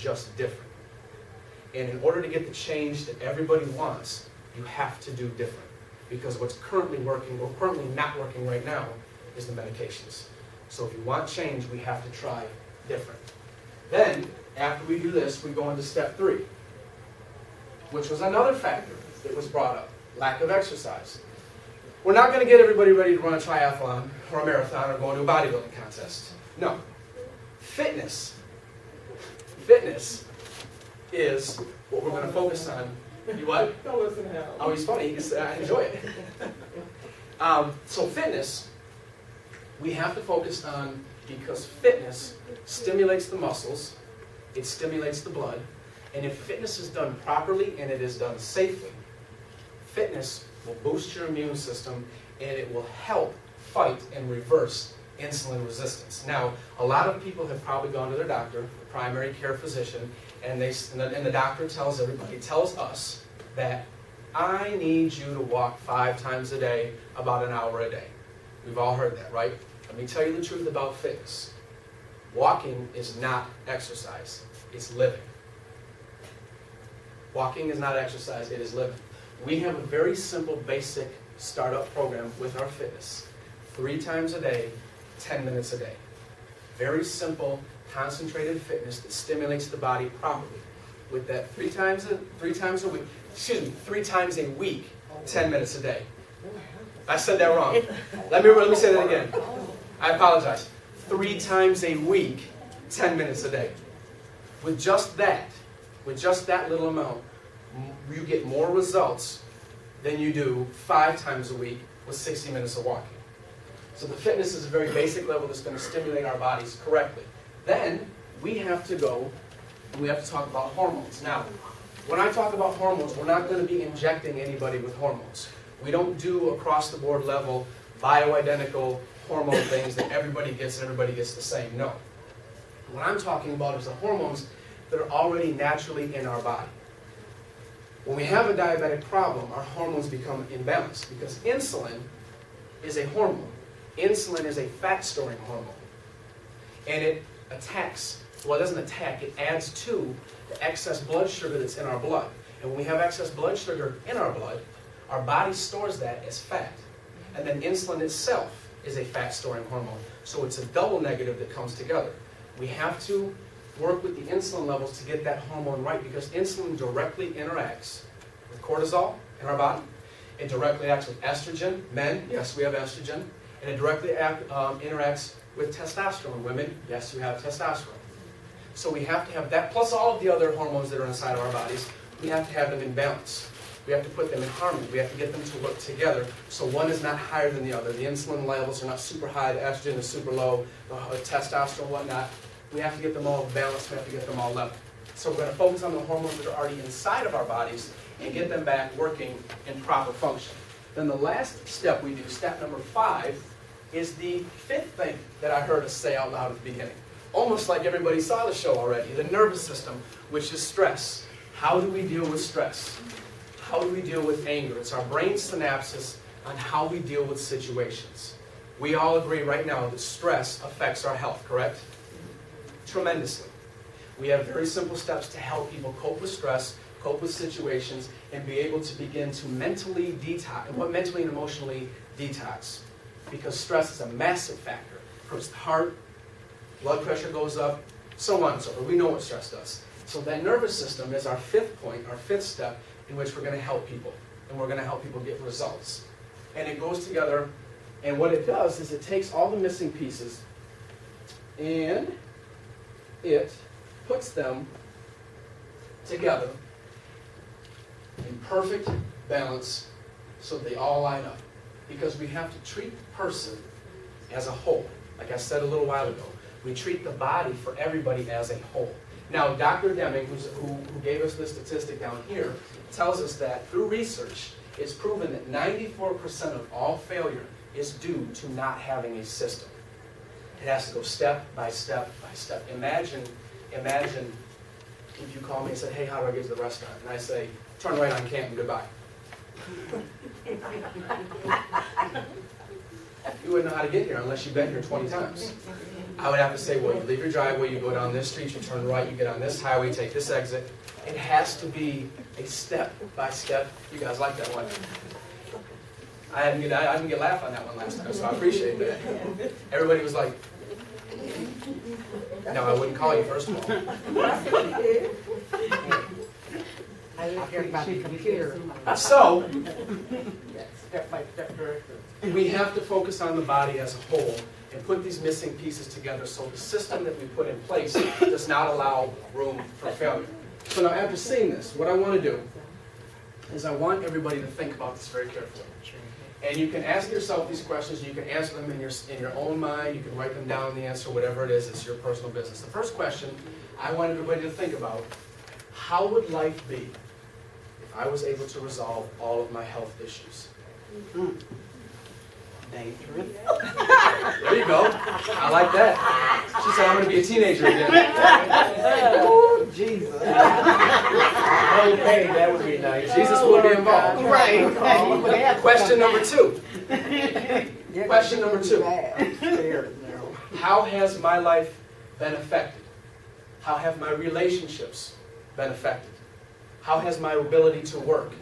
just different. And in order to get the change that everybody wants, you have to do different. Because what's currently working, or currently not working right now, is the medications. So if you want change, we have to try different. Then, after we do this, we go into step 3, which was another factor that was brought up, lack of exercise. We're not going to get everybody ready to run a triathlon or a marathon or go into a bodybuilding contest. No. Fitness is what we're going to focus on. You what? Don't listen to him. Oh, he's funny. I enjoy it. So fitness, we have to focus on, because fitness stimulates the muscles, it stimulates the blood, and if fitness is done properly and it is done safely, fitness will boost your immune system and it will help fight and reverse insulin resistance. Now, a lot of people have probably gone to their doctor, the primary care physician, and the doctor tells everybody, tells us that I need you to walk 5 times a day, about an hour a day. We've all heard that, right? Let me tell you the truth about fitness. Walking is not exercise, it's living. Walking is not exercise, it is living. We have a very simple, basic startup program with our fitness. 3 times a day, 10 minutes a day. Very simple, concentrated fitness that stimulates the body properly. With that 3 times a week, 10 minutes a day. I said that wrong. Let me say that again. I apologize. 3 times a week, 10 minutes a day. With just that little amount, you get more results than you do 5 times a week with 60 minutes of walking. So the fitness is a very basic level that's going to stimulate our bodies correctly. Then we have to go and we have to talk about hormones. Now, when I talk about hormones, we're not going to be injecting anybody with hormones. We don't do across the board level bioidentical hormone things that everybody gets and everybody gets the same. No. What I'm talking about is the hormones that are already naturally in our body. When we have a diabetic problem, our hormones become imbalanced because insulin is a hormone. Insulin is a fat-storing hormone. And it attacks, well, it doesn't attack, it adds to the excess blood sugar that's in our blood. And when we have excess blood sugar in our blood, our body stores that as fat. And then insulin itself is a fat-storing hormone. So it's a double negative that comes together. We have to work with the insulin levels to get that hormone right because insulin directly interacts with cortisol in our body. It directly acts with estrogen. Men, yes, we have estrogen. And it directly interacts with testosterone. Women, yes, we have testosterone. So we have to have that, plus all of the other hormones that are inside of our bodies, we have to have them in balance. We have to put them in harmony. We have to get them to work together so one is not higher than the other. The insulin levels are not super high, the estrogen is super low, the testosterone, whatnot. We have to get them all balanced, we have to get them all level. So we're going to focus on the hormones that are already inside of our bodies and get them back working in proper function. Then the last step we do, step number 5, is the 5th thing that I heard us say out loud at the beginning. Almost like everybody saw the show already, the nervous system, which is stress. How do we deal with stress? How do we deal with anger? It's our brain synapses on how we deal with situations. We all agree right now that stress affects our health, correct? Tremendously. We have very simple steps to help people cope with stress, cope with situations, and be able to begin to mentally detox, mentally and emotionally detox. Because stress is a massive factor. It hurts the heart, blood pressure goes up, so on and so forth. We know what stress does. So that nervous system is our 5th point, our 5th step, in which we're going to help people. And we're going to help people get results. And it goes together, and what it does is it takes all the missing pieces and it puts them together in perfect balance so they all line up. Because we have to treat the person as a whole. Like I said a little while ago, we treat the body for everybody as a whole. Now, Dr. Deming, who gave us this statistic down here, tells us that through research, it's proven that 94% of all failure is due to not having a system. It has to go step by step by step. Imagine if you call me and said, hey, how do I get to the restaurant? And I say, turn right on Canton, goodbye. You wouldn't know how to get here unless you've been here 20 times. I would have to say, well, you leave your driveway, you go down this street, you turn right, you get on this highway, take this exit. It has to be a step by step. You guys like that one? I didn't get a laugh on that one last time, so I appreciate that. Everybody was like, no, I wouldn't call you first of all. I didn't care about the computer. So, Step by step directions. we have to focus on the body as a whole and put these missing pieces together so the system that we put in place does not allow room for failure. So now after seeing this, what I want to do is I want everybody to think about this very carefully. And you can ask yourself these questions, you can answer them in your own mind, you can write them down, the answer, whatever it is, it's your personal business. The first question I want everybody to think about, how would life be if I was able to resolve all of my health issues? Dangerous. There you go. I like that. She said, I'm going to be a teenager again. Oh, Jesus. Okay, that would be nice. Jesus will be involved. Right. Question number 2. Question number 2. How has my life been affected? How have my relationships been affected? How has my ability to work,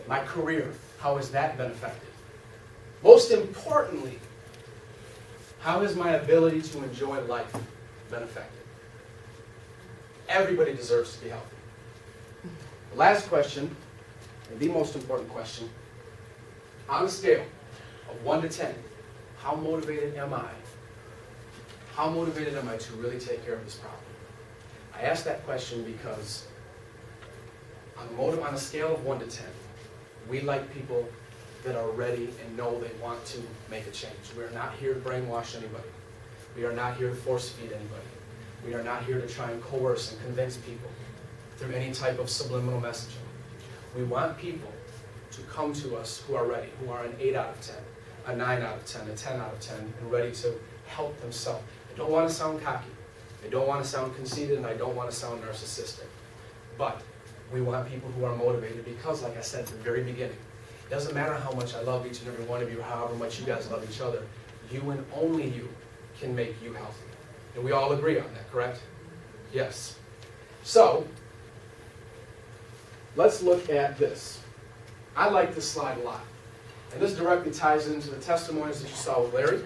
my career, how has that been affected? Most importantly, how has my ability to enjoy life been affected? Everybody deserves to be healthy. The last question, and the most important question, on a scale of 1 to 10, how motivated am I? How motivated am I to really take care of this problem? I ask that question because on a scale of 1 to 10, we like people that are ready and know they want to make a change. We are not here to brainwash anybody. We are not here to force feed anybody. We are not here to try and coerce and convince people through any type of subliminal messaging. We want people to come to us who are ready, who are an 8 out of 10, a 9 out of 10, a 10 out of 10, and ready to help themselves. I don't want to sound cocky. I don't want to sound conceited, and I don't want to sound narcissistic. But we want people who are motivated because, like I said at the very beginning, it doesn't matter how much I love each and every one of you, or however much you guys love each other, you and only you can make you healthy. And we all agree on that, correct? Yes. So, let's look at this. I like this slide a lot. And this directly ties into the testimonies that you saw with Larry.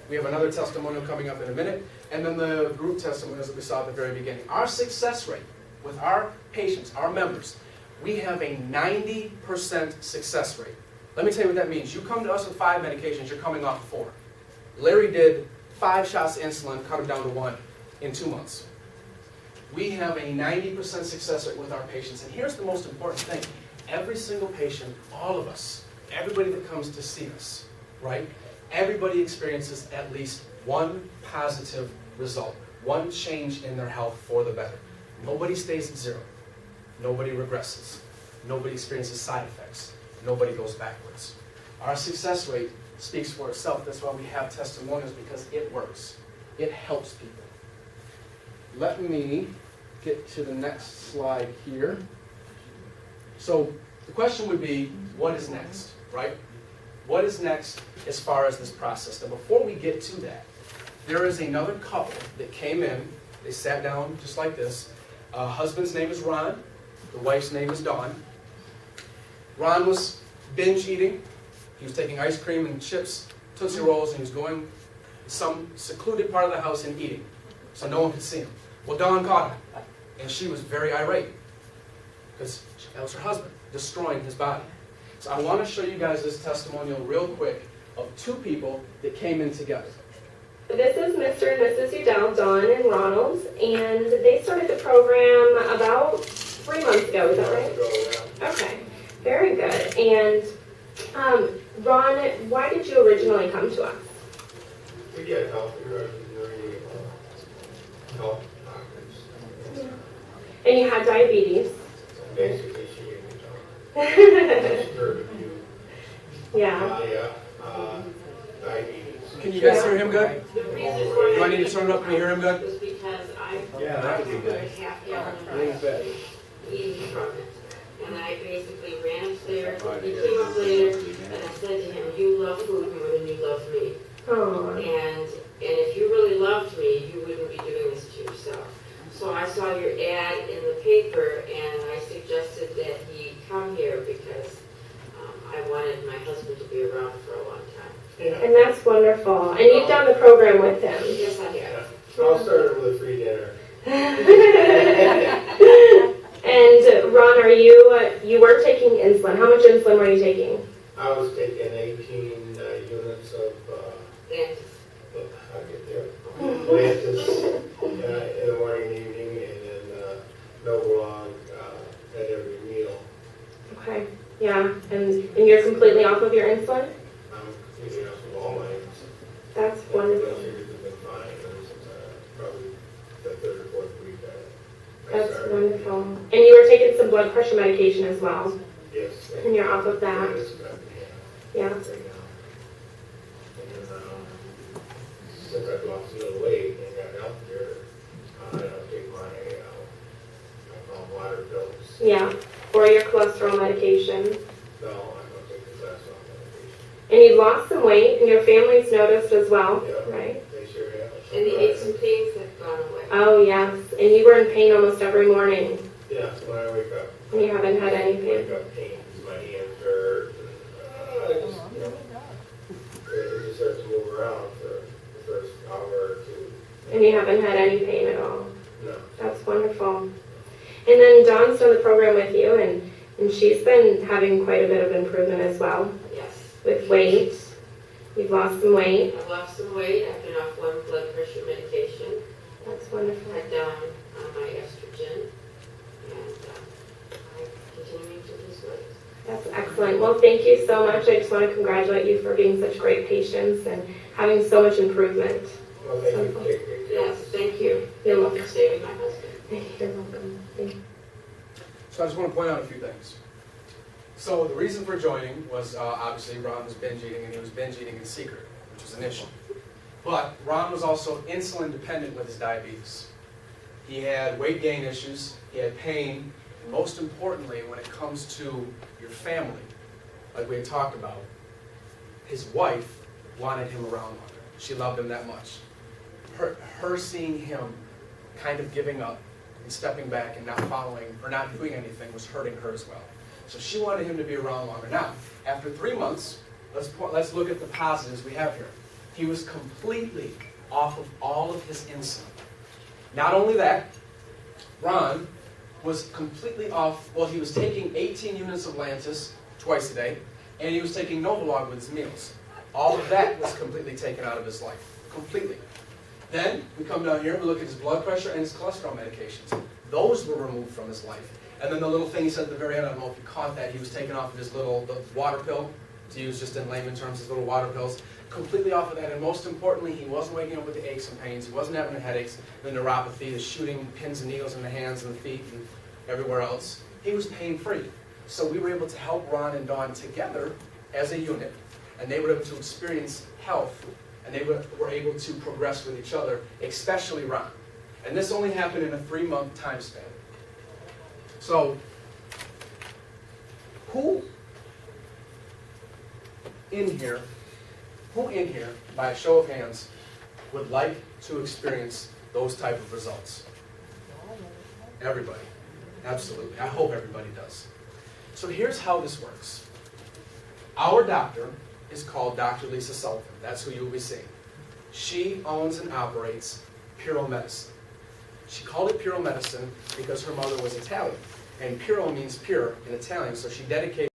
We have another testimonial coming up in a minute. And then the group testimonials that we saw at the very beginning. Our success rate with our patients, our members, we have a 90% success rate. Let me tell you what that means. You come to us with 5 medications, you're coming off 4. Larry did 5 shots of insulin, cut them down to 1 in 2 months. We have a 90% success rate with our patients. And here's the most important thing. Every single patient, all of us, everybody that comes to see us, right? Everybody experiences at least one positive result, one change in their health for the better. Nobody stays at 0. Nobody regresses. Nobody experiences side effects. Nobody goes backwards. Our success rate speaks for itself. That's why we have testimonials, because it works. It helps people. Let me get to the next slide here. So the question would be, what is next, right? What is next as far as this process? Now before we get to that, there is another couple that came in. They sat down just like this. Husband's name is Ron. The wife's name is Dawn. Ron was binge eating. He was taking ice cream and chips, Tootsie Rolls, and he was going to some secluded part of the house and eating, so no one could see him. Well, Dawn caught him, and she was very irate, because that was her husband, destroying his body. So I want to show you guys this testimonial real quick of 2 people that came in together. This is Mr. and Mrs. Udell, Dawn and Ronald, and they started the program about 3 months ago, is that right? Okay, very good. And Ron, why did you originally come to us? We get help. We're very health doctors. And you had diabetes. Basically, she gave me Yeah. diabetes. Can you guys hear him good? The reason Do I need to turn it up? Can you hear him good? was because I Yeah, that would be a nice. half gallon Really of bad. eating from it. And I basically ran upstairs, he came up later, and I said to him, you love food more than you love me. Oh. And if you really loved me, you saw your ad in the paper, and I suggested that he come here because I wanted my husband to be around for a long time. Yeah. And that's wonderful. And you've done the program with him. Yes, I have. Yeah. I'll start with a free dinner. And Ron, you were taking insulin. How much insulin were you taking? I was taking 18 units of, Thanks. I'll get there. Lantus in the morning and evening, and then Novolog at every meal. Okay. Yeah. And you're completely off of your insulin? I'm completely off of all my items. That's My wonderful. blood sugars have been fine. This is probably the third or fourth week I That's started. wonderful. And you were taking some blood pressure medication as well. Yes. And you're off of that. Yes, Yeah. right now. And then, since I've lost a little weight and got healthier, I don't take my I call them water pills. Yeah. Or your cholesterol medication. No, I don't take the cholesterol medication. And you've lost some weight, and your family's noticed as well, Yeah. right? They sure have. And the aches and pains have gone away. Oh, yes. And you were in pain almost every morning, Yeah, when I wake up. and you haven't had any Wake pain. up pains, my hands hurt, and I just, it just starts to move around for the first hour or two. And you haven't had any pain at all. No. That's wonderful. And then Dawn's done the program with you, and she's been having quite a bit of improvement as well Yes. with weight. You've lost some weight. I've lost some weight. I've been off one blood pressure medication. That's wonderful. Cut down on my estrogen. And I'm continuing to lose weight. That's excellent. Well, thank you so much. I just want to congratulate you for being such great patients and having so much improvement. Well, thank you for taking good care. Yes, thank you. You're Thank you welcome. for saving my husband. You're welcome. Thank you. So I just want to point out a few things. So the reason for joining was obviously Ron was binge eating, and he was binge eating in secret, which was an issue. But Ron was also insulin dependent with his diabetes. He had weight gain issues, he had pain, and most importantly, when it comes to your family, like we had talked about, his wife wanted him around longer. She loved him that much. Her seeing him kind of giving up and stepping back and not following or not doing anything was hurting her as well. So she wanted him to be around longer. Now, after 3 months, let's look at the positives we have here. He was completely off of all of his insulin. Not only that, Ron was completely off, well, he was taking 18 units of Lantus twice a day, and he was taking Novolog with his meals. All of that was completely taken out of his life. Completely. Then, we come down here, we look at his blood pressure and his cholesterol medications. Those were removed from his life. And then the little thing he said at the very end, I don't know if you caught that, he was taking off of his little water pill, to use just in layman terms, his little water pills. Completely off of that, and most importantly, he wasn't waking up with the aches and pains, he wasn't having the headaches, the neuropathy, the shooting pins and needles in the hands and the feet and everywhere else. He was pain-free. So we were able to help Ron and Dawn together as a unit, and they were able to experience health, and they were able to progress with each other, especially Ron. And this only happened in a 3-month time span. So, who in here, by a show of hands, would like to experience those type of results? Everybody. Absolutely. I hope everybody does. So here's how this works. Our doctor is called Dr. Lisa Sullivan. That's who you'll be seeing. She owns and operates Puro Medicine. She called it Puro Medicine because her mother was Italian. And puro means pure in Italian, so she dedicated